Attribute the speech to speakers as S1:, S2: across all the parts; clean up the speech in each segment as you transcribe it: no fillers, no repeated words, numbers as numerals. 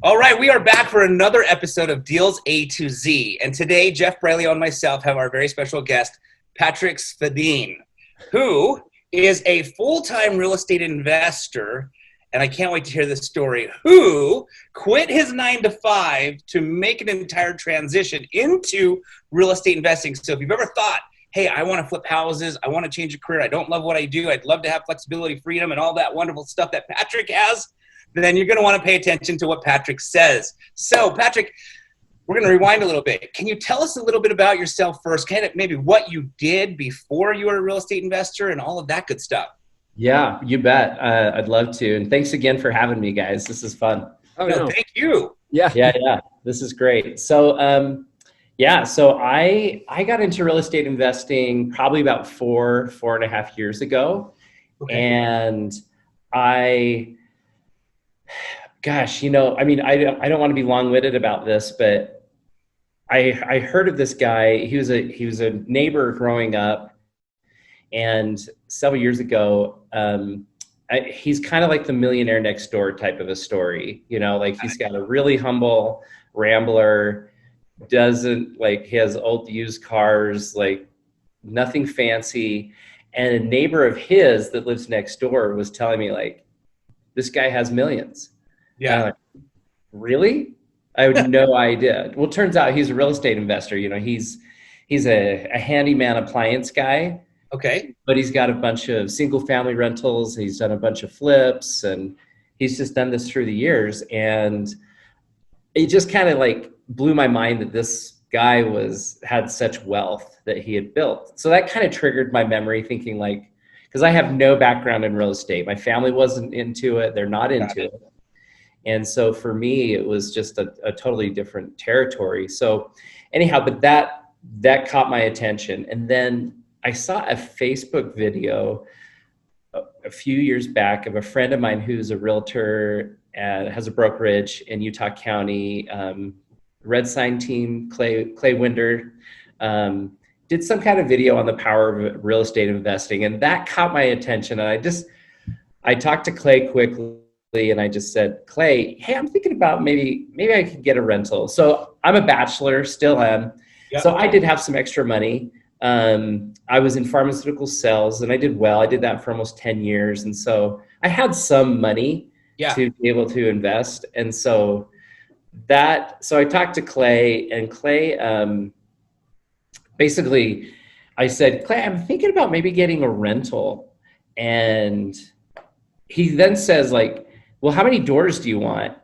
S1: All right, we are back for another episode of Deals A to Z. And today, Jeff Brayley and myself have our very special guest, Patrick Spadine, who is a full-time real estate investor. And I can't wait to hear this story, who quit his 9 to 5 to make an entire transition into real estate investing. So if you've ever thought, hey, I want to flip houses, I want to change a career, I don't love what I do, I'd love to have flexibility, freedom, and all that wonderful stuff that Patrick has, then you're going to want to pay attention to what Patrick says. So, Patrick, we're going to rewind a little bit. Can you tell us a little bit about yourself first, kind of maybe what you did before you were a real estate investor and all of that good stuff?
S2: Yeah, you bet. I'd love to. And thanks again for having me, guys. This is fun.
S1: Oh, no, thank you.
S2: Yeah. This is great. So, so I got into real estate investing probably about 4.5 years ago.
S1: Okay.
S2: And I don't want to be long-winded about this, but I heard of this guy. He was a neighbor growing up, and several years ago, he's kind of like the millionaire next door type of a story. He's got a really humble Rambler, he has old used cars, like nothing fancy. And a neighbor of his that lives next door was telling me, like, this guy has millions.
S1: Yeah.
S2: Like, really? I had no idea. Well, it turns out he's a real estate investor. He's a handyman appliance guy.
S1: Okay.
S2: But he's got a bunch of single family rentals. He's done a bunch of flips, and he's just done this through the years. And it just kind of like blew my mind that this guy had such wealth that he had built. So that kind of triggered my memory, thinking like, because I have no background in real estate. My family wasn't into it. They're not into it. And so for me, it was just a totally different territory. So anyhow, but that caught my attention. And then I saw a Facebook video a few years back of a friend of mine who's a realtor and has a brokerage in Utah County, Red Sign team, Clay Winder, did some kind of video on the power of real estate investing. And that caught my attention. And I talked to Clay quickly, and I just said, Clay, hey, I'm thinking about maybe I could get a rental. So I'm a bachelor, still am. Yep. So I did have some extra money. I was in pharmaceutical sales, and I did well. I did that for almost 10 years. And so I had some money to be able to invest. And so I talked to Clay, and Clay, basically I said, Clay, I'm thinking about maybe getting a rental. And he then says, like, well, how many doors do you want?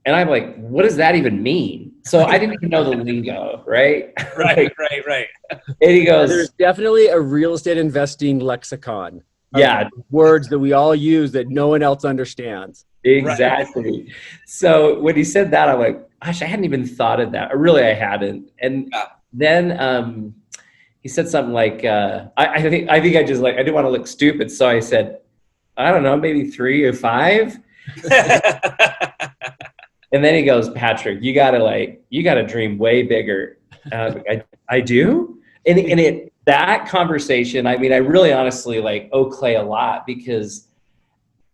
S2: And I'm like, what does that even mean? So I didn't even know the lingo, right?
S1: Right.
S2: And he goes,
S3: there's definitely a real estate investing lexicon.
S2: Yeah.
S3: Words that we all use that no one else understands.
S2: Exactly. Right. So when he said that, I'm like, gosh, I hadn't even thought of that. Or really, I hadn't. And then he said something like, I think I just I didn't want to look stupid. So I said, I don't know, maybe 3 or 5. And then he goes, Patrick, you gotta dream way bigger. I do. And that conversation, I mean, I really honestly owe Clay a lot, because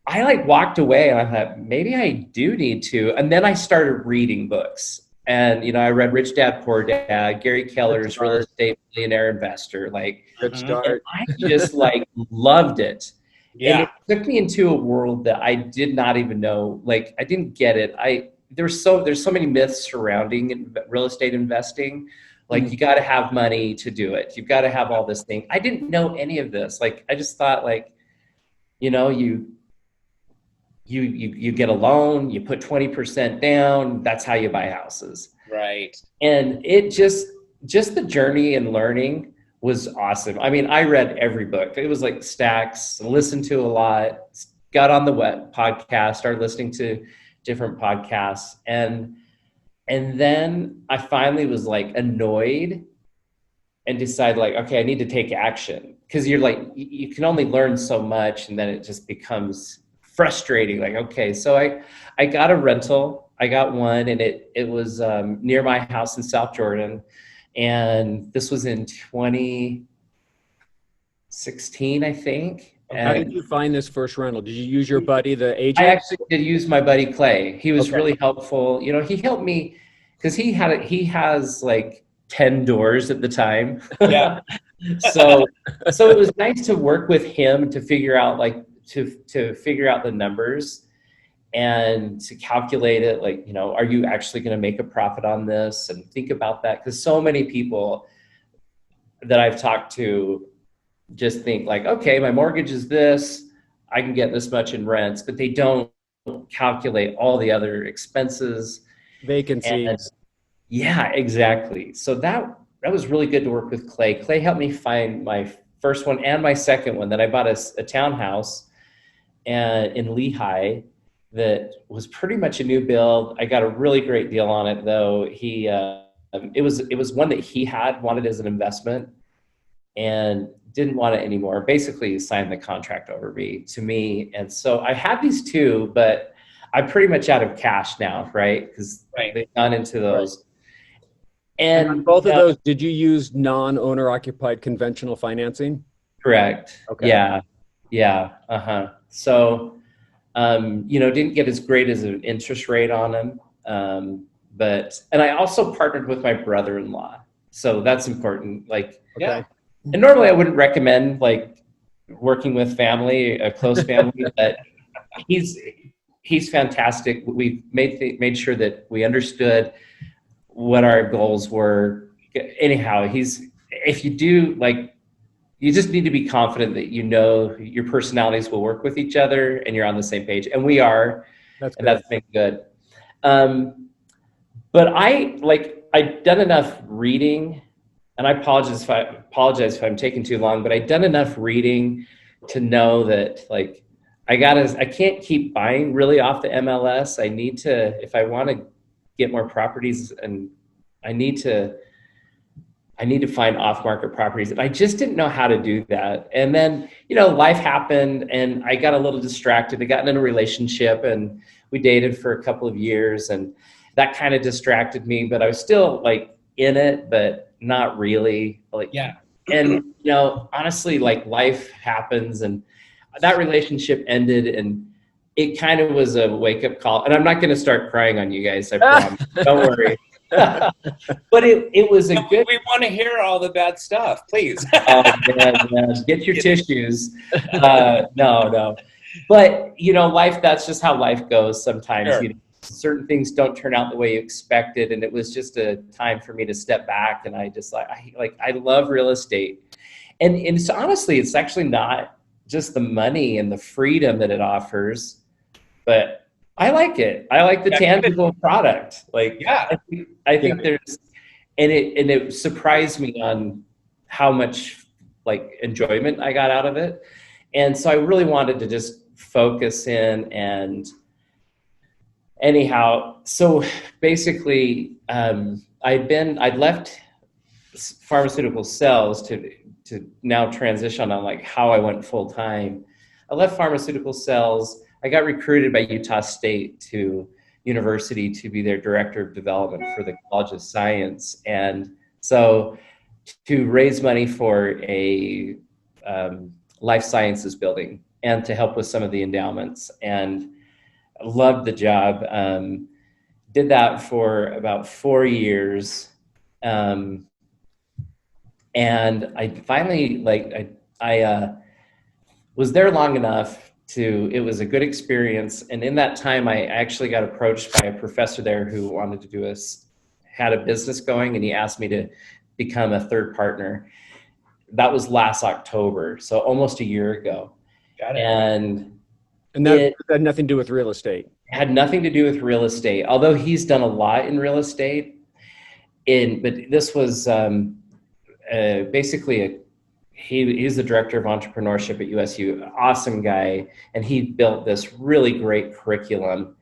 S2: I walked away and I thought, maybe I do need to. And then I started reading books, and, I read Rich Dad, Poor Dad, Gary Keller's Real Estate Millionaire Investor. Rich Start. I just loved it. Yeah. And it took me into a world that I did not even know. I didn't get it. There's so many myths surrounding real estate investing. You got to have money to do it. You've got to have all this thing. I didn't know any of this. I just thought you get a loan, you put 20% down. That's how you buy houses.
S1: Right.
S2: And it just the journey and learning was awesome. I mean, I read every book. It was stacks, listened to a lot, got on the web podcast, started listening to different podcasts. And then I finally was annoyed and decided okay, I need to take action. Cause you're you can only learn so much, and then it just becomes frustrating. Okay, so I got a rental. I got one, and it was near my house in South Jordan. And this was in 2016, I think.
S3: How did you find this first rental? Did you use your buddy, the
S2: I
S3: agent?
S2: actually did use my buddy Clay. He was
S3: Okay.
S2: really helpful. You know, he helped me because he has like 10 doors at the time.
S1: Yeah.
S2: So it was nice to work with him to figure out like to figure out the numbers and to calculate it, like, you know, are you actually going to make a profit on this, and think about that, because so many people that I've talked to just think like, okay, my mortgage is this, I can get this much in rents, but they don't calculate all the other expenses.
S3: Vacancy.
S2: And yeah, exactly. So that was really good to work with Clay. Clay helped me find my first one and my second one. That I bought a townhouse and in Lehigh that was pretty much a new build. I got a really great deal on it though. It was one that he wanted as an investment and didn't want it anymore. Basically signed the contract over to me. And so I had these two, but I'm pretty much out of cash now, right? Because they've gone into those. Right.
S3: And both of those, did you use non-owner occupied conventional financing?
S2: Correct.
S3: Okay.
S2: Yeah. So, didn't get as great as an interest rate on them. And I also partnered with my brother-in-law. So that's important. Like,
S3: okay.
S2: And normally I wouldn't recommend like working with a close family, but he's fantastic. We made sure that we understood what our goals were. Anyhow, if you do, like, you just need to be confident that your personalities will work with each other and you're on the same page. And we are. That's been good. But I'd done enough reading, and I apologize if I'm taking too long, but I'd done enough reading to know that like I can't keep buying really off the MLS. I need to, if I want to get more properties, and I need to find off-market properties. And I just didn't know how to do that. And then, life happened and I got a little distracted. I got in a relationship and we dated for a couple of years, and that kind of distracted me, but I was still like in it, but not really. Like, yeah. And, honestly, like life happens, and that relationship ended, and it kind of was a wake-up call. And I'm not going to start crying on you guys, I promise. Don't worry. But it was a good.
S1: We want to hear all the bad stuff, please.
S2: Oh, man. Get your tissues. No. But life. That's just how life goes. Sometimes
S1: sure.
S2: Certain things don't turn out the way you expected, and it was just a time for me to step back. And I just I love real estate, and it's honestly, it's actually not just the money and the freedom that it offers, but I like it. I like the tangible product. Like,
S1: yeah,
S2: I think there's, and it surprised me on how much like enjoyment I got out of it. And so I really wanted to just focus in. And anyhow, so basically, I'd left pharmaceutical sales to now transition on like how I went full time. I left pharmaceutical sales. I got recruited by Utah State to university to be their director of development for the College of Science. And so to raise money for a life sciences building and to help with some of the endowments. And I loved the job. Did that for about 4 years. And I finally, I was there long enough it was a good experience. And in that time, I actually got approached by a professor there who wanted to had a business going, and he asked me to become a third partner. That was last October, so almost a year ago.
S1: Got it.
S2: And
S3: that had nothing to do with real estate.
S2: Had nothing to do with real estate, although he's done a lot in real estate. But this was basically he's the director of entrepreneurship at USU, awesome guy. And he built this really great curriculum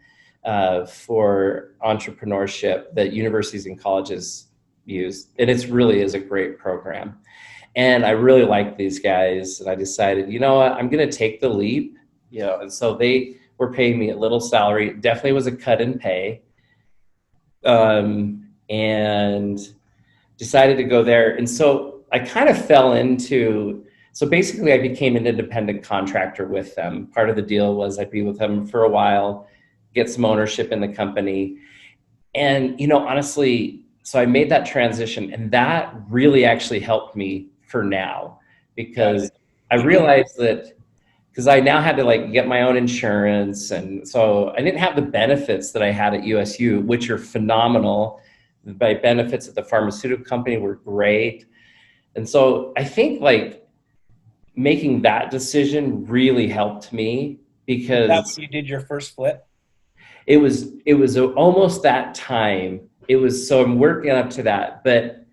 S2: for entrepreneurship that universities and colleges use. And it really is a great program. And I really like these guys. And I decided, you know what, I'm going to take the leap, and so they were paying me a little salary. It definitely was a cut in pay. And decided to go there. And so I kind of fell into So basically I became an independent contractor with them. Part of the deal was I'd be with them for a while, get some ownership in the company. And, honestly, so I made that transition, and that really actually helped me for now, because I realized that, because I now had to like get my own insurance. And so I didn't have the benefits that I had at USU, which are phenomenal. My benefits at the pharmaceutical company were great. And so I think like making that decision really helped me, because
S1: That's when you did your first flip?
S2: it was almost that time. So I'm working up to that, but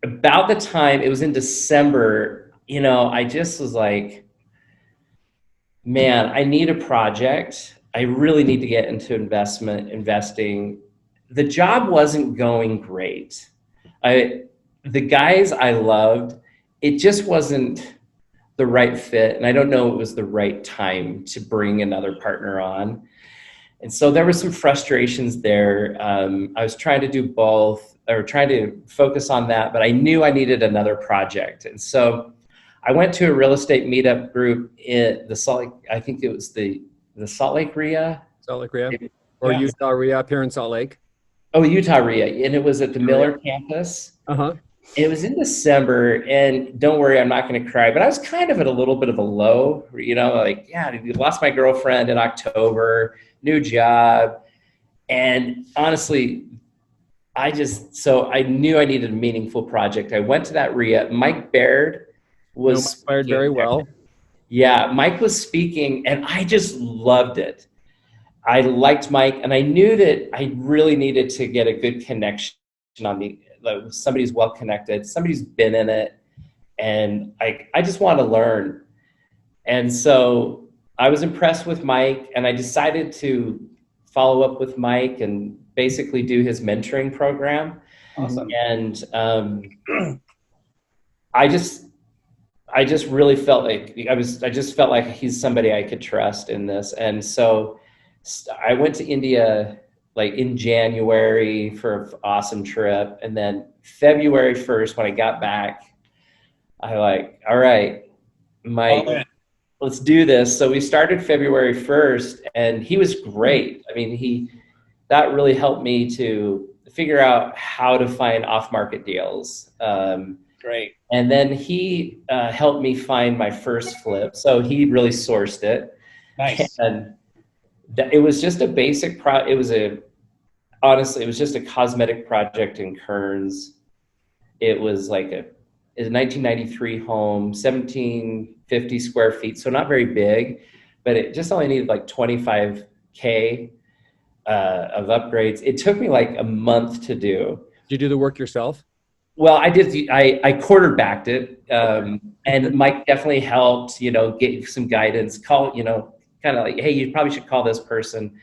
S2: about the time it was in December, I just was like, man, I need a project. I really need to get into investing. The job wasn't going great. The guys I loved, it just wasn't the right fit. And I don't know it was the right time to bring another partner on. And so there were some frustrations there. I was trying to do both, or trying to focus on that, but I knew I needed another project. And so I went to a real estate meetup group in the Salt Lake, I think it was the Salt Lake RIA.
S3: Salt Lake RIA, or Utah RIA up here in Salt Lake.
S2: Oh, Utah RIA, and it was at the Miller campus. It was in December, and don't worry, I'm not going to cry, but I was kind of at a little bit of a low, like, I lost my girlfriend in October, new job. And honestly, so I knew I needed a meaningful project. I went to that RIA. Mike Baird was
S3: inspired very well.
S2: Yeah, Mike was speaking, and I just loved it. I liked Mike, and I knew that I really needed to get a good connection on somebody's well connected, somebody's been in it, and I just want to learn. And so I was impressed with Mike, and I decided to follow up with Mike and basically do his mentoring program.
S1: Awesome.
S2: And I just really felt like I just felt like he's somebody I could trust in this. And so I went to India like in January for an awesome trip. And then February 1st, when I got back, I like, all right, Mike, let's do this. So we started February 1st, and he was great. I mean, that really helped me to figure out how to find off-market deals.
S1: Great.
S2: And then he helped me find my first flip. So he really sourced it.
S1: Nice.
S2: And it was just a basic honestly, it was just a cosmetic project in Kearns. It was like a 1993 home, 1750 square feet. So not very big, but it just only needed like $25K of upgrades. It took me like a month to do.
S3: Did you do the work yourself?
S2: Well, I did. I quarterbacked it, and Mike definitely helped. Get some guidance. Kind of like, hey, you probably should call this person.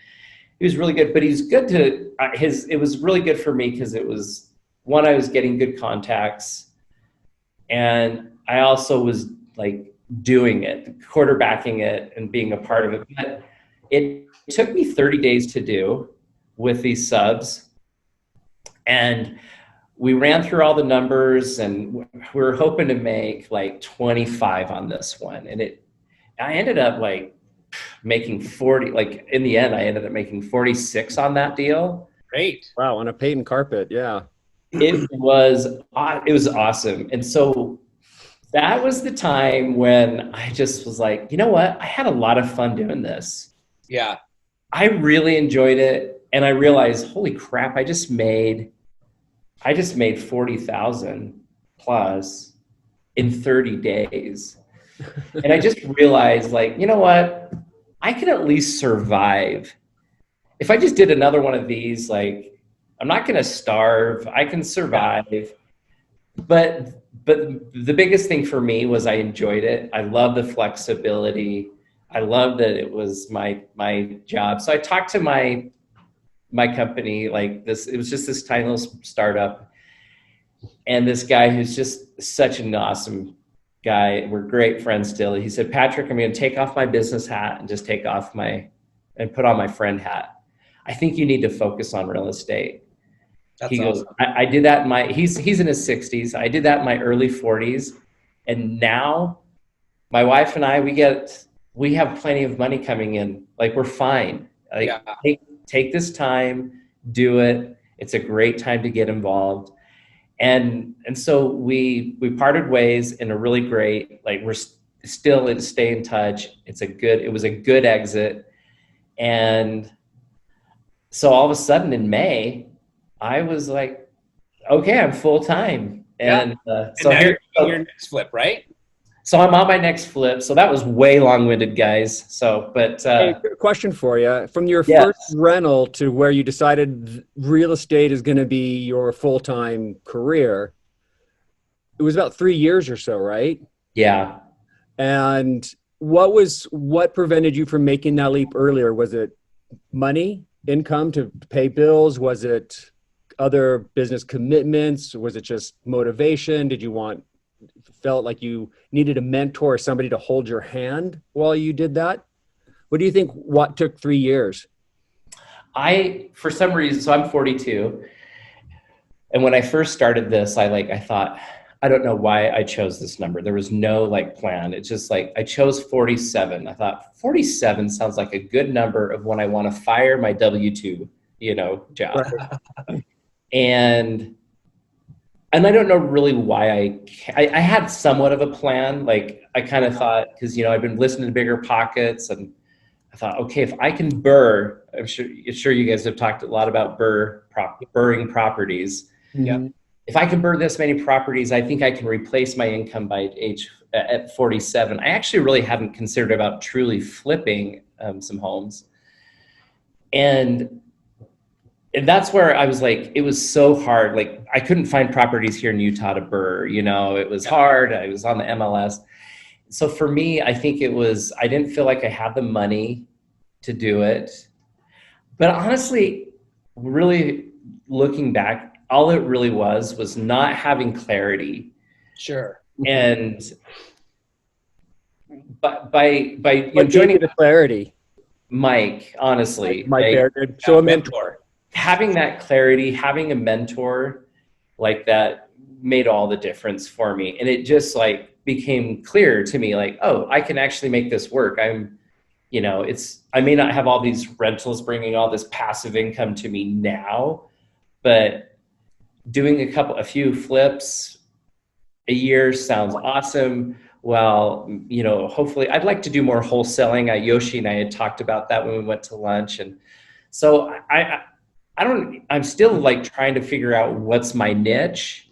S2: He was really good, but he's good to It was really good for me because it was one, I was getting good contacts, and I also was like doing it, quarterbacking it, and being a part of it. But it took me 30 days to do with these subs, and we ran through all the numbers, and we were hoping to make like 25 on this one. And I ended up like making 40, like in the end, I ended up making 46 on that deal.
S1: Great.
S3: Wow. On a patent carpet. Yeah.
S2: It was awesome. And so that was the time when I just was like, you know what? I had a lot of fun doing this.
S1: Yeah.
S2: I really enjoyed it. And I realized, holy crap, I just made 40,000 plus in 30 days. And I just realized, like, you know what? I can at least survive. If I just did another one of these, like, I'm not going to starve. I can survive. But the biggest thing for me was I enjoyed it. I love the flexibility. I love that it was my job. So I talked to my company, like this, it was just this tiny little startup. And this guy who's just such an awesome guy, we're great friends still. He said, Patrick, I'm going to take off my business hat and just and put on my friend hat. I think you need to focus on real estate.
S1: That's
S2: he
S1: awesome.
S2: goes, I did that he's in his 60s. I did that in my early 40s. And now my wife and I, we have plenty of money coming in. Like, we're fine. Like, take this time, do it. It's a great time to get involved. And so we parted ways in a really great, like, we're still stay in touch. It was a good exit. And so all of a sudden in May, I was like, okay, I'm full time. And so
S1: now
S2: here,
S1: you're your next flip, right?
S2: so I'm on my next flip. So that was way long-winded, guys. So, but
S3: hey, question for you. From your
S2: yes.
S3: first rental to where you decided real estate is going to be your full-time career, it was about 3 years or so, right?
S2: Yeah.
S3: And what prevented you from making that leap earlier? Was it money, income to pay bills? Was it other business commitments? Was it just motivation? Did you felt like you needed a mentor or somebody to hold your hand while you did that? What do you think? What took 3 years?
S2: For some reason, so I'm 42. And when I first started this, I thought, I don't know why I chose this number. There was no like plan. It's just like, I chose 47. I thought 47 sounds like a good number of when I want to fire my W-2, job.
S3: Right.
S2: And I don't know really why I had somewhat of a plan. Like, I kind of thought, because, I've been listening to Bigger Pockets, and I thought, okay, if I can burr, I'm sure you guys have talked a lot about burring properties.
S3: Yeah.
S2: If I can burr this many properties, I think I can replace my income by at 47. I actually really haven't considered about truly flipping some homes. And that's where I was like, it was so hard. Like, I couldn't find properties here in Utah to burr, it was hard. I was on the MLS. So for me, I think I didn't feel like I had the money to do it. But honestly, really looking back, all it really was not having clarity.
S1: Sure.
S2: And by
S3: joining the clarity,
S2: Mike, honestly,
S3: Mike Baird. So a mentor.
S2: Having that clarity, having a mentor like that made all the difference for me. And it just like became clear to me, like, oh, I can actually make this work. I may not have all these rentals bringing all this passive income to me now, but doing a few flips a year sounds awesome. Well, hopefully I'd like to do more wholesaling. Yoshi and I had talked about that when we went to lunch. And so I'm still like trying to figure out what's my niche,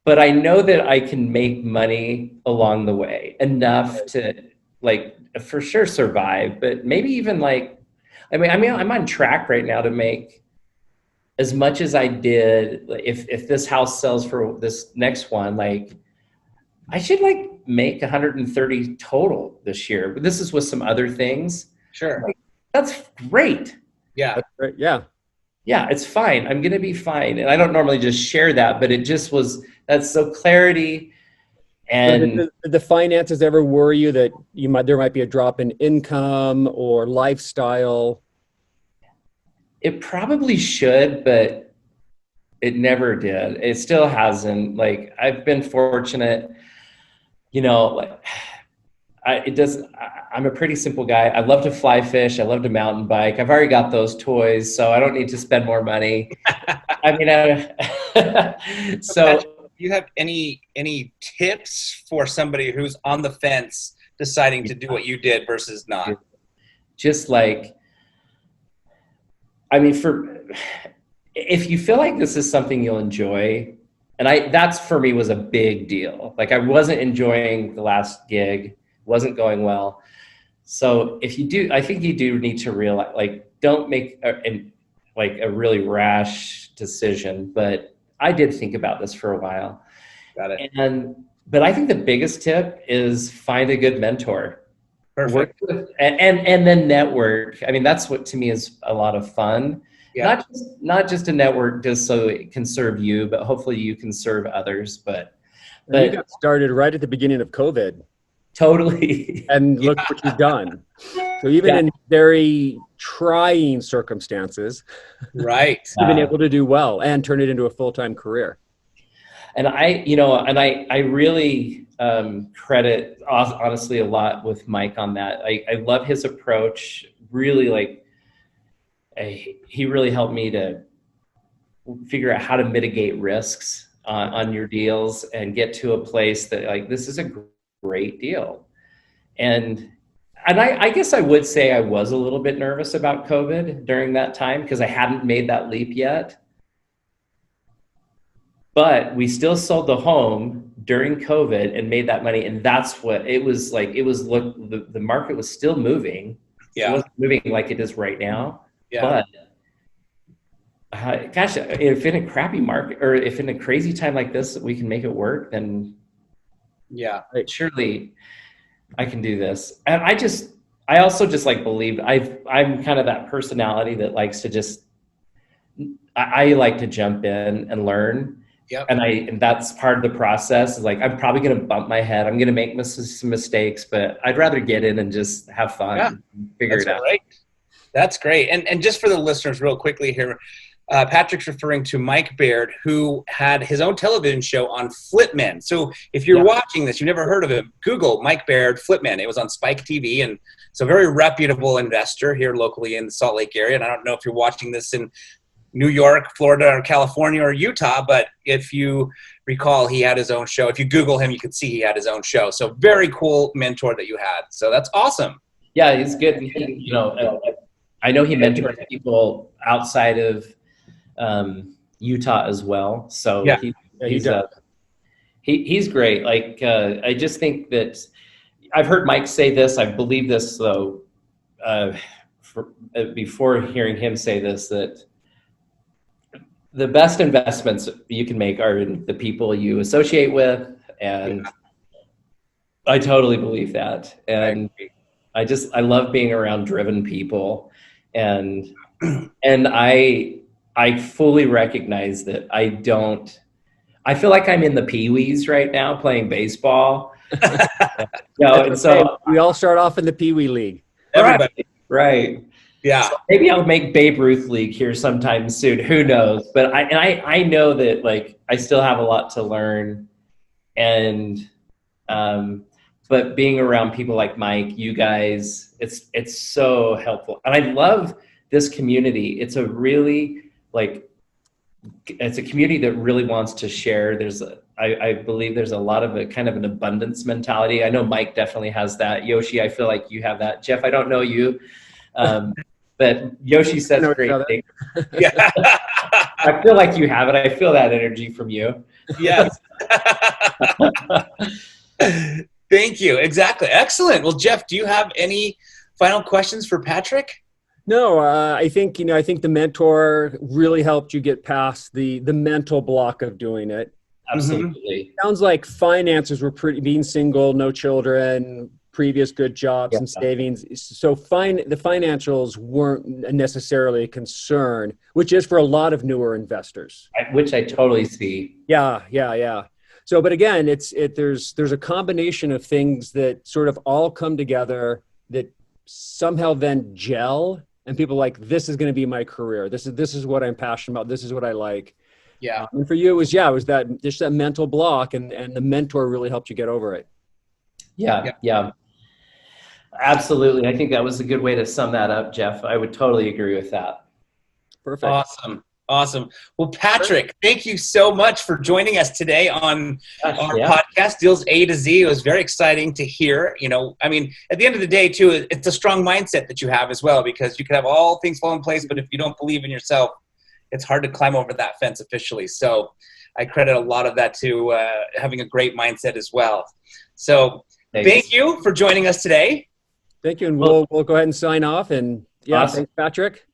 S2: but I know that I can make money along the way enough to like for sure survive, but maybe even like, I'm on track right now to make as much as I did. If this house sells for this next one, like I should like make 130 total this year, but this is with some other things.
S1: Sure.
S2: Like, that's great.
S1: Yeah.
S2: Yeah, it's fine. I'm going to be fine. And I don't normally just share that, but that's so clarity. And
S3: did the finances ever worry you that there might be a drop in income or lifestyle?
S2: It probably should, but it never did. It still hasn't. Like, I've been fortunate, I'm a pretty simple guy. I love to fly fish. I love to mountain bike. I've already got those toys, so I don't need to spend more money. So
S1: do you have any tips for somebody who's on the fence deciding to do what you did versus not?
S2: Just like, if you feel like this is something you'll enjoy, and that's for me was a big deal. Like, I wasn't enjoying the last gig, wasn't going well. So if you do, I think you do need to realize, like, don't make a really rash decision. But I did think about this for a while.
S1: Got it.
S2: But I think the biggest tip is find a good mentor.
S1: Perfect.
S2: And then network. That's what to me is a lot of fun.
S1: Yeah.
S2: Not just a network just so it can serve you, but hopefully you can serve others. But
S3: you got started right at the beginning of COVID.
S2: Totally.
S3: And look what you've done. So even in very trying circumstances,
S1: right,
S3: you've been able to do well and turn it into a full-time career.
S2: And I really credit honestly a lot with Mike on that. I love his approach. Really, like, he really helped me to figure out how to mitigate risks on your deals and get to a place that, like, this is a great deal. And I guess I would say I was a little bit nervous about COVID during that time because I hadn't made that leap yet. But we still sold the home during COVID and made that money. And that's what it was like. The market was still moving.
S1: Yeah.
S2: It wasn't moving like it is right now.
S1: Yeah.
S2: But gosh, if in a crappy market or if in a crazy time like this, we can make it work, then
S1: yeah,
S2: surely I can do this. And I also just like believe I'm kind of that personality that likes to I like to jump in and learn.
S1: Yep.
S2: And that's part of the process. Like, I'm probably going to bump my head. I'm going to make some mistakes, but I'd rather get in and just have fun and figure it out.
S1: Great. That's great. And just for the listeners real quickly here, Patrick's referring to Mike Baird, who had his own television show on Flipmen. So if you're watching this, you've never heard of him, Google Mike Baird Flipmen. It was on Spike TV, and it's a very reputable investor here locally in the Salt Lake area. And I don't know if you're watching this in New York, Florida, or California, or Utah, but if you recall, he had his own show. If you Google him, you can see he had his own show. So very cool mentor that you had. So that's awesome.
S2: Yeah, he's good. I know he mentors people outside of Utah as well. So he's great. Like, I just think that I've heard Mike say this. I believe this though, before hearing him say this, that the best investments you can make are in the people you associate with. And I totally believe that. And I love being around driven people. And I fully recognize that I feel like I'm in the Pee-wees right now playing baseball. And so
S3: we all start off in the Pee-wee league.
S1: Everybody.
S2: Right. Yeah. So maybe I'll make Babe Ruth League here sometime soon. Who knows? But I know that, like, I still have a lot to learn. And but being around people like Mike, you guys, it's so helpful. And I love this community. It's a community that really wants to share. I believe there's a lot of a kind of an abundance mentality. I know Mike definitely has that. Yoshi, I feel like you have that. Jeff, I don't know you. But Yoshi says great things.
S1: Yeah.
S2: I feel like you have it. I feel that energy from you.
S1: Yes. Thank you. Exactly. Excellent. Well, Jeff, do you have any final questions for Patrick?
S3: No, I think the mentor really helped you get past the mental block of doing it.
S2: Absolutely.
S3: Sounds like finances were being single, no children, previous good jobs and savings. So the financials weren't necessarily a concern, which is for a lot of newer investors.
S2: Which I totally see.
S3: Yeah. So, but again, there's a combination of things that sort of all come together that somehow then gel, and people are like, this is going to be my career. This is what I'm passionate about. This is what I like.
S1: Yeah.
S3: And for you, it was that mental block, and the mentor really helped you get over it.
S2: Yeah. Absolutely. I think that was a good way to sum that up, Jeff. I would totally agree with that.
S3: Perfect.
S1: Awesome. Well, Patrick, thank you so much for joining us today on our podcast, Deals A to Z. It was very exciting to hear. I mean, at the end of the day, too, it's a strong mindset that you have as well, because you can have all things fall in place, but if you don't believe in yourself, it's hard to climb over that fence officially. So I credit a lot of that to having a great mindset as well. So thank you for joining us today.
S3: Thank you. And we'll go ahead and sign off. And
S2: awesome.
S3: Thanks, Patrick.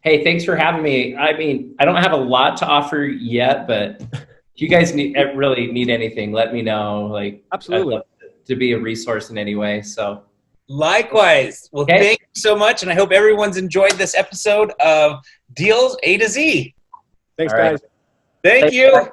S2: Hey, thanks for having me. I mean, I don't have a lot to offer yet, but if you guys really need anything, let me know. Like,
S3: absolutely,
S2: I'd love to be a resource in any way. So,
S1: likewise. Well, thank you so much, and I hope everyone's enjoyed this episode of Deals A to Z.
S3: Thanks, guys.
S1: Thank you.